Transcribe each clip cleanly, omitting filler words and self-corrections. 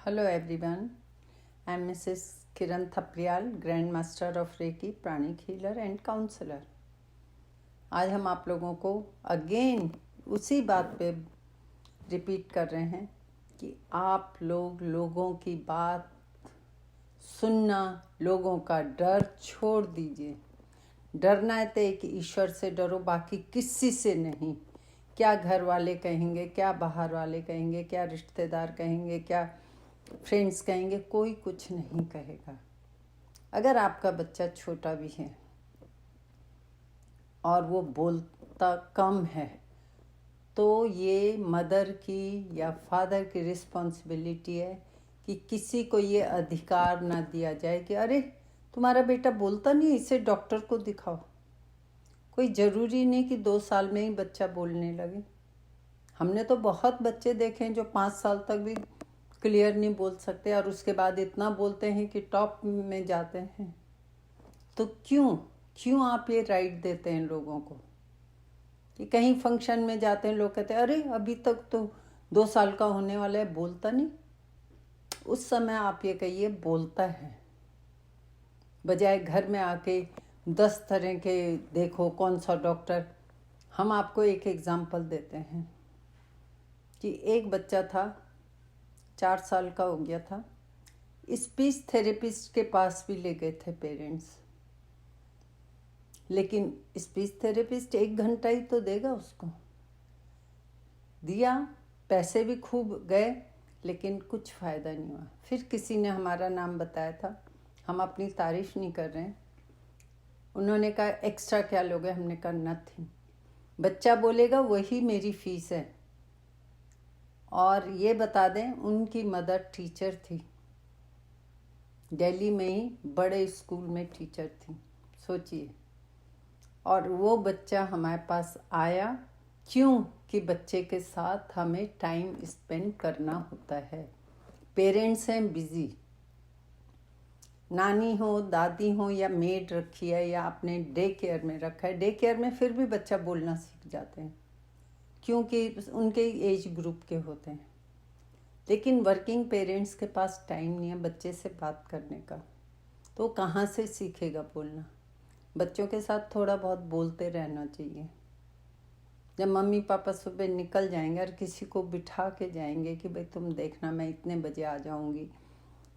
Hello everyone, I am Mrs. Kiran Thapriyal, Grand Master of Reiki, Pranic Healer and Counselor. आज हम आप लोगों को अगेन उसी बात पे रिपीट कर रहे हैं कि आप लोगों की बात सुनना, लोगों का डर छोड़ दीजिए। डरना है तो एक ईश्वर से डरो, बाकी किसी से नहीं। क्या घर वाले कहेंगे, क्या बाहर वाले कहेंगे, क्या रिश्तेदार कहेंगे, क्या फ्रेंड्स कहेंगे, कोई कुछ नहीं कहेगा। अगर आपका बच्चा छोटा भी है और वो बोलता कम है तो ये मदर की या फादर की रिस्पॉन्सिबिलिटी है कि किसी को ये अधिकार ना दिया जाए कि अरे तुम्हारा बेटा बोलता नहीं, इसे डॉक्टर को दिखाओ। कोई ज़रूरी नहीं कि 2 साल में ही बच्चा बोलने लगे। हमने तो बहुत बच्चे देखे हैं जो 5 साल तक भी क्लियर नहीं बोल सकते और उसके बाद इतना बोलते हैं कि टॉप में जाते हैं। तो क्यों आप ये राइट देते हैं लोगों को कि कहीं फंक्शन में जाते हैं, लोग कहते हैं अरे अभी तक तो 2 साल का होने वाला है, बोलता नहीं। उस समय आप ये कहिए बोलता है, बजाय घर में आके 10 तरह के देखो कौन सा डॉक्टर। हम आपको एक एग्जाम्पल देते हैं कि एक बच्चा था, 4 साल का हो गया था। स्पीच थेरेपिस्ट के पास भी ले गए थे पेरेंट्स, लेकिन स्पीच थेरेपिस्ट 1 घंटा ही तो देगा उसको। दिया, पैसे भी खूब गए, लेकिन कुछ फ़ायदा नहीं हुआ। फिर किसी ने हमारा नाम बताया था, हम अपनी तारीफ़ नहीं कर रहे हैं। उन्होंने कहा एक्स्ट्रा क्या लोगे? हमने कहा नथिंग। बच्चा बोलेगा वही मेरी फ़ीस है। और ये बता दें, उनकी मदर टीचर थी, दिल्ली में ही बड़े स्कूल में टीचर थी, सोचिए। और वो बच्चा हमारे पास आया क्यों? कि बच्चे के साथ हमें टाइम स्पेंड करना होता है। पेरेंट्स हैं बिज़ी, नानी हो, दादी हो या मेड रखी है या आपने डे केयर में रखा है। डे केयर में फिर भी बच्चा बोलना सीख जाते हैं क्योंकि उनके एज ग्रुप के होते हैं। लेकिन वर्किंग पेरेंट्स के पास टाइम नहीं है बच्चे से बात करने का, तो कहाँ से सीखेगा बोलना? बच्चों के साथ थोड़ा बहुत बोलते रहना चाहिए। जब मम्मी पापा सुबह निकल जाएंगे और किसी को बिठा के जाएंगे कि भाई तुम देखना मैं इतने बजे आ जाऊंगी,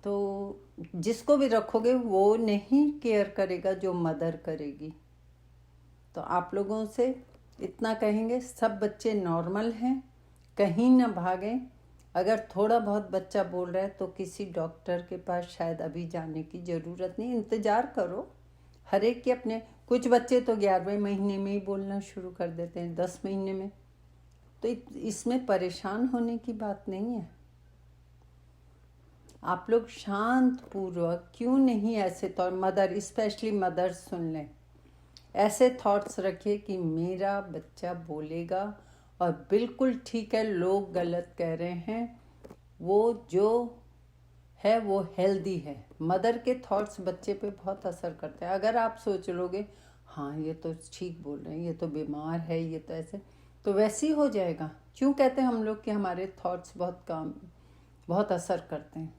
तो जिसको भी रखोगे वो नहीं केयर करेगा जो मदर करेगी। तो आप लोगों से इतना कहेंगे, सब बच्चे नॉर्मल हैं, कहीं ना भागें। अगर थोड़ा बहुत बच्चा बोल रहा है तो किसी डॉक्टर के पास शायद अभी जाने की ज़रूरत नहीं, इंतज़ार करो। हर एक के अपने, कुछ बच्चे तो 11वें महीने में ही बोलना शुरू कर देते हैं, 10 महीने में। तो इसमें परेशान होने की बात नहीं है। आप लोग शांत पूर्वक क्यों नहीं ऐसे तो मदर, स्पेशली मदर सुन लें, ऐसे थॉट्स रखिए कि मेरा बच्चा बोलेगा और बिल्कुल ठीक है, लोग गलत कह रहे हैं, वो जो है वो हेल्दी है। मदर के थॉट्स बच्चे पे बहुत असर करते हैं। अगर आप सोच लोगे हाँ ये तो ठीक बोल रहे हैं, ये तो बीमार है, ये तो ऐसे, तो वैसे ही हो जाएगा। क्यों कहते हैं हम लोग कि हमारे थॉट्स बहुत असर करते हैं?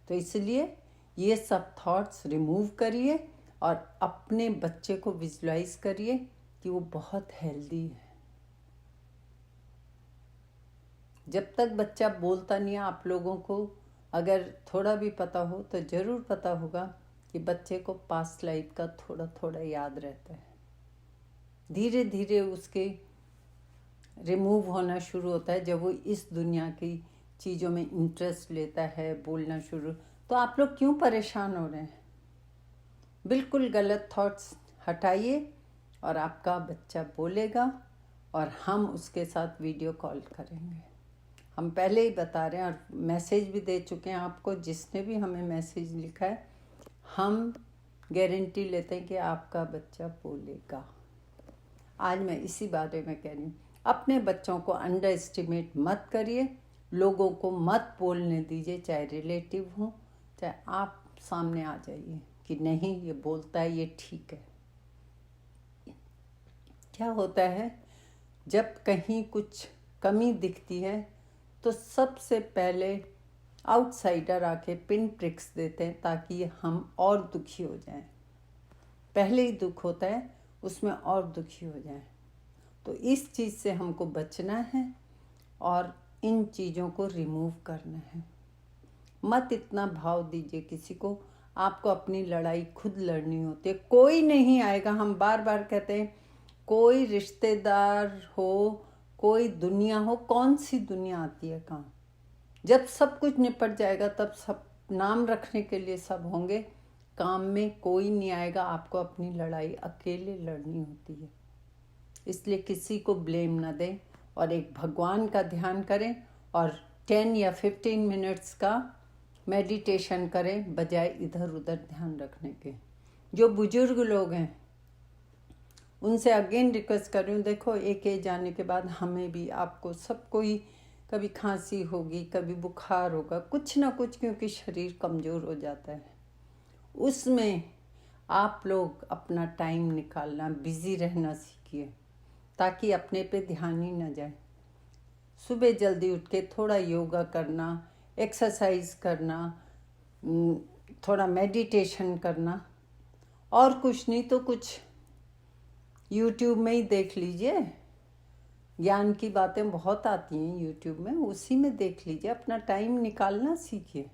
तो इसलिए ये सब थॉट्स रिमूव करिए और अपने बच्चे को विजुलाइज करिए कि वो बहुत हेल्दी है। जब तक बच्चा बोलता नहीं है, आप लोगों को अगर थोड़ा भी पता हो तो ज़रूर पता होगा कि बच्चे को पास्ट लाइफ का थोड़ा थोड़ा याद रहता है। धीरे धीरे उसके रिमूव होना शुरू होता है जब वो इस दुनिया की चीज़ों में इंटरेस्ट लेता है, बोलना शुरू। तो आप लोग क्यों परेशान हो रहे हैं? बिल्कुल गलत थॉट्स हटाइए और आपका बच्चा बोलेगा और हम उसके साथ वीडियो कॉल करेंगे। हम पहले ही बता रहे हैं और मैसेज भी दे चुके हैं आपको। जिसने भी हमें मैसेज लिखा है, हम गारंटी लेते हैं कि आपका बच्चा बोलेगा। आज मैं इसी बारे में कह रही हूँ, अपने बच्चों को अंडर एस्टिमेट मत करिए, लोगों को मत बोलने दीजिए, चाहे रिलेटिव हो चाहे आप सामने आ जाइए कि नहीं ये बोलता है, ये ठीक है। क्या होता है, जब कहीं कुछ कमी दिखती है तो सबसे पहले आउटसाइडर आके पिन ट्रिक्स देते हैं ताकि हम और दुखी हो जाएं। पहले ही दुख होता है, उसमें और दुखी हो जाएं। तो इस चीज़ से हमको बचना है और इन चीज़ों को रिमूव करना है। मत इतना भाव दीजिए किसी को, आपको अपनी लड़ाई खुद लड़नी होती है। कोई नहीं आएगा, हम बार बार कहते हैं, कोई रिश्तेदार हो, कोई दुनिया हो, कौन सी दुनिया आती है काम? जब सब कुछ निपट जाएगा तब सब नाम रखने के लिए सब होंगे, काम में कोई नहीं आएगा। आपको अपनी लड़ाई अकेले लड़नी होती है। इसलिए किसी को ब्लेम ना दें और एक भगवान का ध्यान करें और 10 या 15 मिनट्स का मेडिटेशन करें बजाय इधर उधर ध्यान रखने के। जो बुजुर्ग लोग हैं उनसे अगेन रिक्वेस्ट कर रही हूँ, देखो एक एज आने के बाद हमें भी, आपको, सबको ही कभी खांसी होगी, कभी बुखार होगा, कुछ ना कुछ, क्योंकि शरीर कमज़ोर हो जाता है। उसमें आप लोग अपना टाइम निकालना, बिज़ी रहना सीखिए ताकि अपने पे ध्यान ही न जाए। सुबह जल्दी उठ के थोड़ा योगा करना, एक्सरसाइज करना, थोड़ा मेडिटेशन करना, और कुछ नहीं तो कुछ यूट्यूब में ही देख लीजिए। ज्ञान की बातें बहुत आती हैं यूट्यूब में, उसी में देख लीजिए। अपना टाइम निकालना सीखिए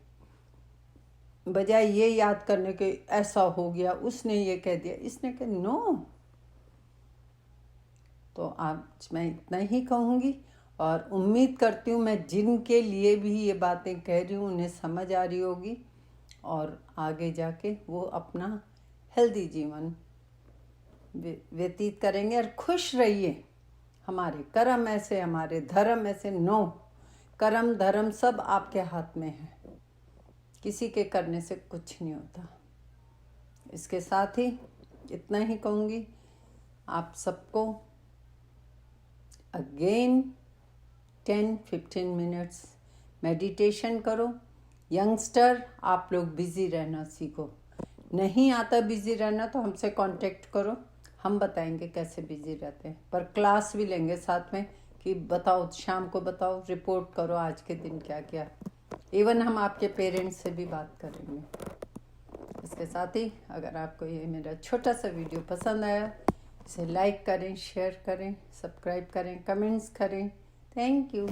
बजाय ये याद करने के ऐसा हो गया, उसने ये कह दिया, इसने कह, नो। तो आज मैं इतना ही कहूँगी और उम्मीद करती हूँ मैं जिनके लिए भी ये बातें कह रही हूँ उन्हें समझ आ रही होगी और आगे जाके वो अपना हेल्दी जीवन व्यतीत करेंगे। और खुश रहिए। हमारे कर्म ऐसे, हमारे धर्म ऐसे, नो, कर्म धर्म सब आपके हाथ में है, किसी के करने से कुछ नहीं होता। इसके साथ ही इतना ही कहूँगी, आप सबको अगेन 10-15 मिनट्स मेडिटेशन करो। यंगस्टर, आप लोग बिज़ी रहना सीखो। नहीं आता बिज़ी रहना तो हमसे कांटेक्ट करो, हम बताएंगे कैसे बिज़ी रहते हैं। पर क्लास भी लेंगे साथ में कि बताओ, शाम को बताओ, रिपोर्ट करो आज के दिन क्या किया। इवन हम आपके पेरेंट्स से भी बात करेंगे। इसके साथ ही अगर आपको ये मेरा छोटा सा वीडियो पसंद आया, इसे लाइक करें, शेयर करें, सब्सक्राइब करें, कमेंट्स करें। Thank you.